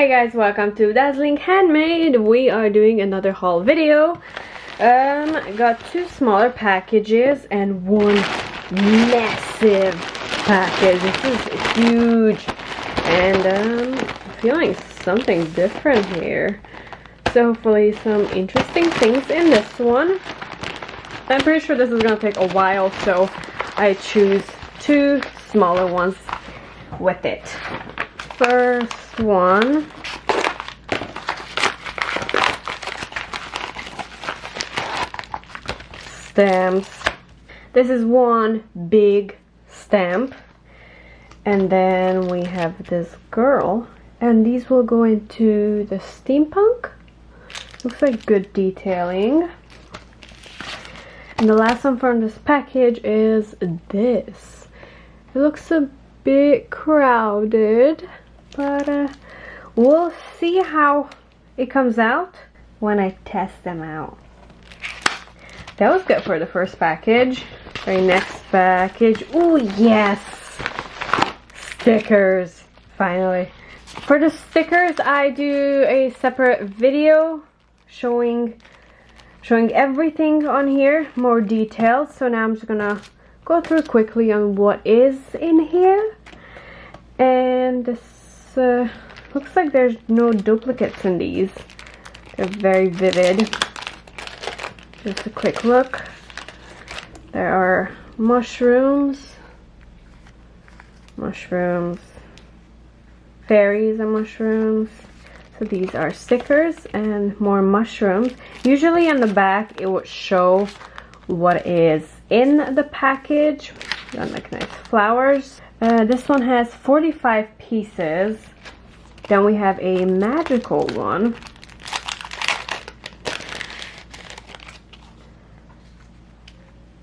Hi guys, welcome to Dazzling Handmade. We are doing another haul video. I got two smaller packages and one massive package. This is huge, and I'm feeling something different here. So hopefully some interesting things in this one. I'm pretty sure this is gonna take a while, so I choose two smaller ones with it. First one, stamps. This is one big stamp, and then we have this girl, and these will go into the steampunk. Looks like good detailing. And the last one from this package is this. It looks a bit crowded, but we'll see how it comes out when I test them out. That was good for the first package. Our next package, oh yes, stickers, finally. For the stickers, I do a separate video showing everything on here, more details. So now I'm just gonna go through quickly on what is in here. And this looks like there's no duplicates in these. They're very vivid. Just a quick look. There are mushrooms, fairies and mushrooms. So these are stickers and more mushrooms. Usually on the back it would show what is in the package. Got like nice flowers. This one has 45 pieces. Then we have a magical one.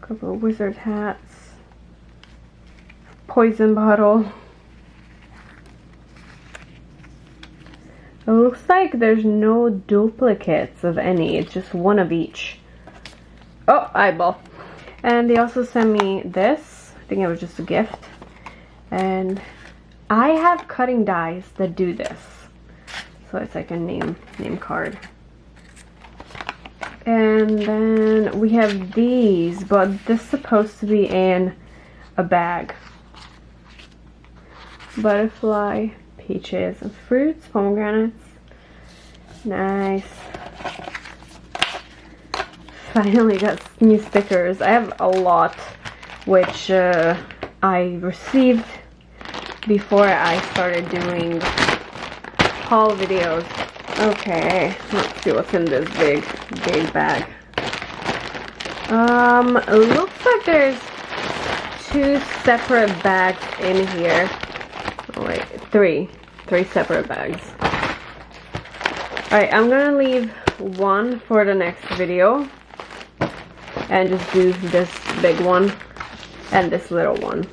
Couple of wizard hats. Poison bottle. It looks like there's no duplicates of any. It's just one of each. Oh, eyeball. And they also sent me this. I think it was just a gift. And I have cutting dies that do this. So it's like a name card. And then we have these, but this is supposed to be in a bag. Butterfly, peaches and fruits, pomegranates. Nice. Finally got new stickers. I have a lot, which I received before I started doing haul videos. Okay, let's see what's in this big bag. Looks like there's two separate bags in here. Oh wait, three separate bags. Alright, I'm gonna leave one for the next video and just do this big one and this little one.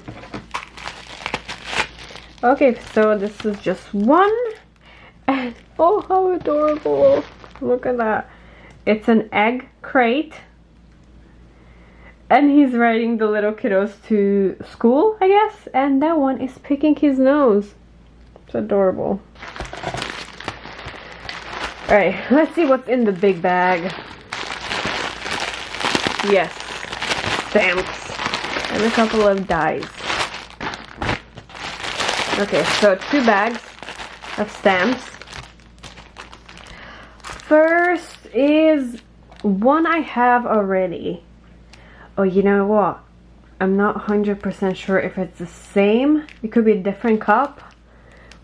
Okay, so this is just one, and oh, how adorable. Look at that. It's an egg crate, and he's riding the little kiddos to school, I guess, and that one is picking his nose. It's adorable. Alright, let's see what's in the big bag. Yes, stamps and a couple of dies. Okay, so 2 bags of stamps. First is one I have already. Oh, you know what? I'm not 100% sure if it's the same. It could be a different cup.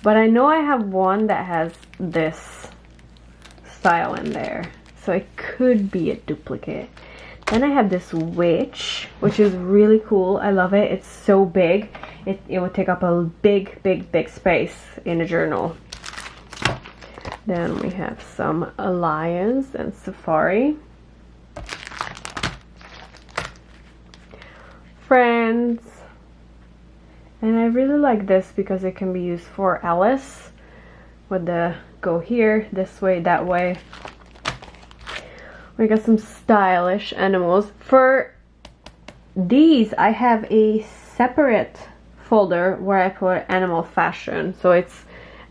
But I know I have one that has this style in there. So it could be a duplicate. Then I have this witch, which is really cool. I love it. It's so big. It would take up a big space in a journal. Then we have some Alliance and Safari. Friends. And I really like this because it can be used for Alice. With the go here, this way, that way. We got some stylish animals. For these, I have a separate folder where I put animal fashion. So it's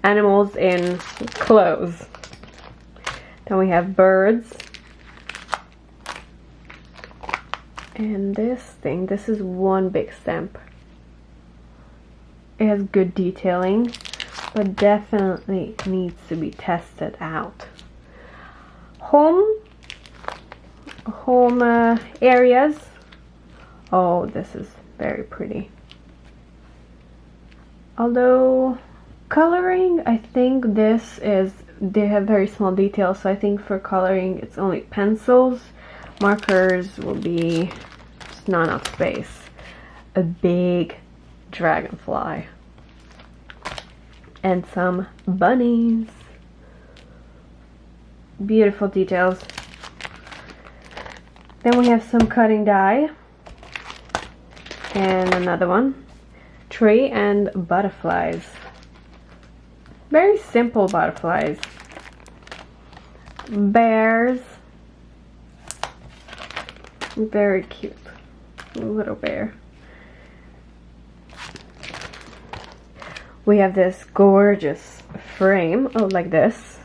animals in clothes. Then we have birds. And this is one big stamp. It has good detailing, but definitely needs to be tested out. Home areas. Oh, this is very pretty. Although coloring, I think they have very small details, so I think for coloring it's only pencils. Markers will be just not enough space. A big dragonfly. And some bunnies. Beautiful details. Then we have some cutting die. And another one. Tree and butterflies. Very simple butterflies. Bears. Very cute. Little bear. We have this gorgeous frame. Oh, like this.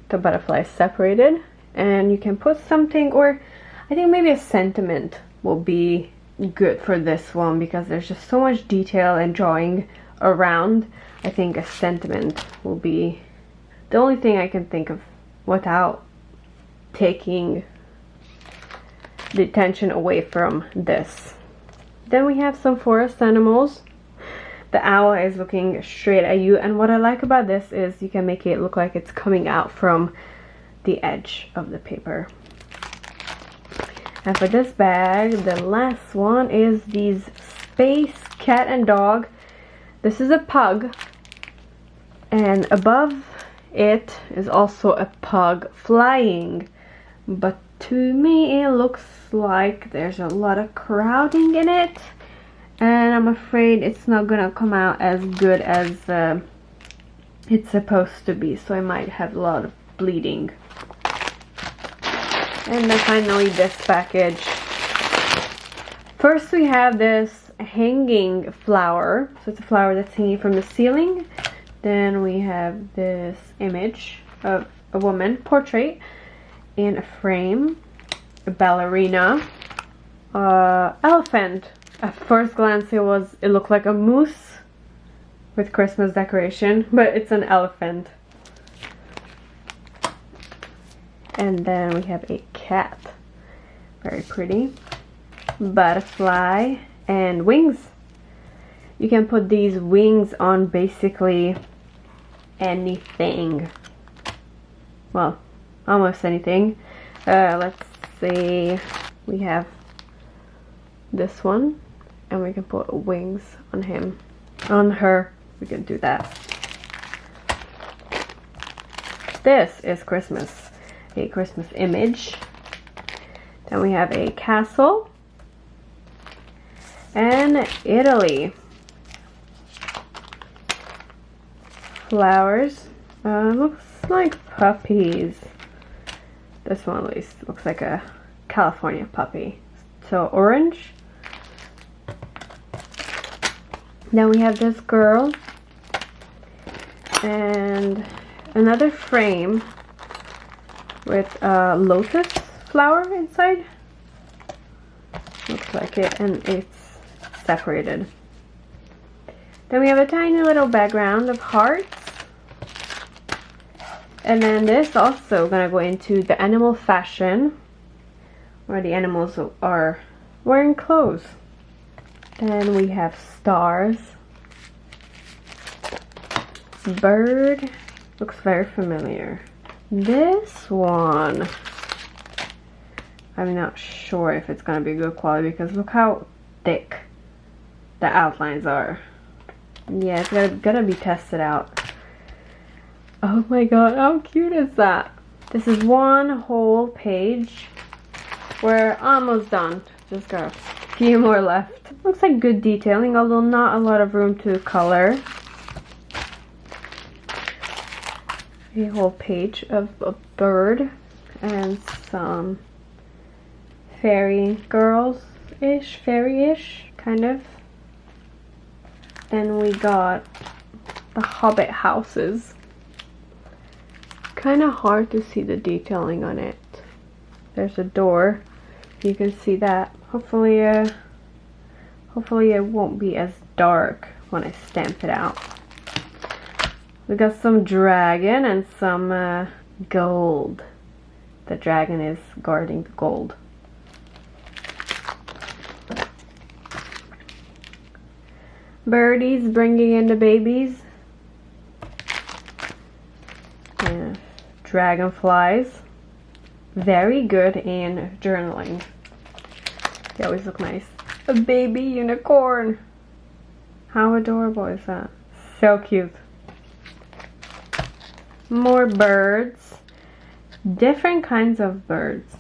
The butterfly is separated. And you can put something, or I think maybe a sentiment will be good for this one, because there's just so much detail and drawing around. I think a sentiment will be the only thing I can think of without taking the attention away from this. Then we have some forest animals. The owl is looking straight at you, and what I like about this is you can make it look like it's coming out from the edge of the paper. And for this bag, the last one is these space cat and dog. This is a pug, and above it is also a pug flying, but to me it looks like there's a lot of crowding in it, and I'm afraid it's not gonna come out as good as it's supposed to be, so I might have a lot of bleeding. And then finally this package. First we have this hanging flower. So it's a flower that's hanging from the ceiling. Then we have this image of a woman, portrait, in a frame. A ballerina. Elephant. At first glance it looked like a moose with Christmas decoration, but it's an elephant. And then we have a cat. Very pretty. Butterfly and wings. You can put these wings on basically anything. Well, almost anything. Let's see. We have this one, and we can put wings on him. On her. We can do that. This is Christmas. A Christmas image. Then we have a castle. And Italy. Flowers. Looks like puppies. This one at least looks like a California puppy. So orange. Then we have this girl. And another frame with a lotus flower inside. Looks like it, and it's separated. Then we have a tiny little background of hearts. And then this also gonna go into the animal fashion, where the animals are wearing clothes. Then we have stars. Bird. Looks very familiar. This one, I'm not sure if it's gonna be good quality, because look how thick the outlines are. Yeah, it's gotta be tested out. Oh my god, how cute is that? This is one whole page. We're almost done. Just got a few more left. Looks like good detailing, although not a lot of room to color. A whole page of a bird and some fairy girls-ish, fairy-ish, kind of. Then we got the Hobbit houses. kind of hard to see the detailing on it. There's a door. You can see that. Hopefully it won't be as dark when I stamp it out. We got some dragon and some gold. The dragon is guarding the gold. Birdies bringing in the babies. And dragonflies. Very good in journaling. They always look nice. A baby unicorn. How adorable is that? So cute. More birds. Different kinds of birds.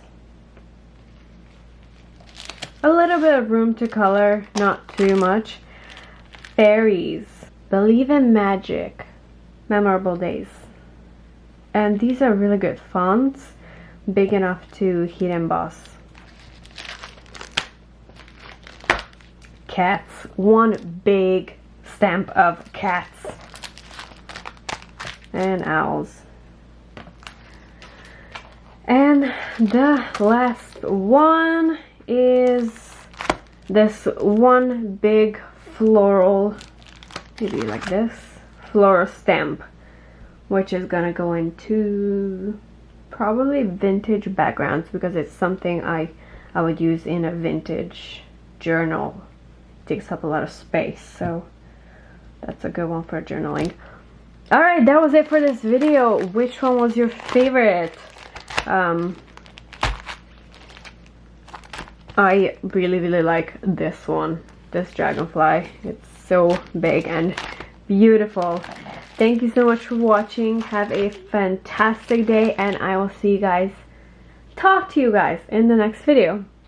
A little bit of room to color, not too much. Fairies. Believe in magic. Memorable days. And these are really good fonts. Big enough to heat emboss. Cats. One big stamp of cats. And owls. And the last one is this one big floral, maybe like this, floral stamp, which is gonna go into probably vintage backgrounds because it's something I would use in a vintage journal. It takes up a lot of space, so that's a good one for journaling. Alright, that was it for this video. Which one was your favorite? I really like this one, this dragonfly. It's so big and beautiful. Thank you so much for watching. Have a fantastic day, and I will see you guys, talk to you guys in the next video.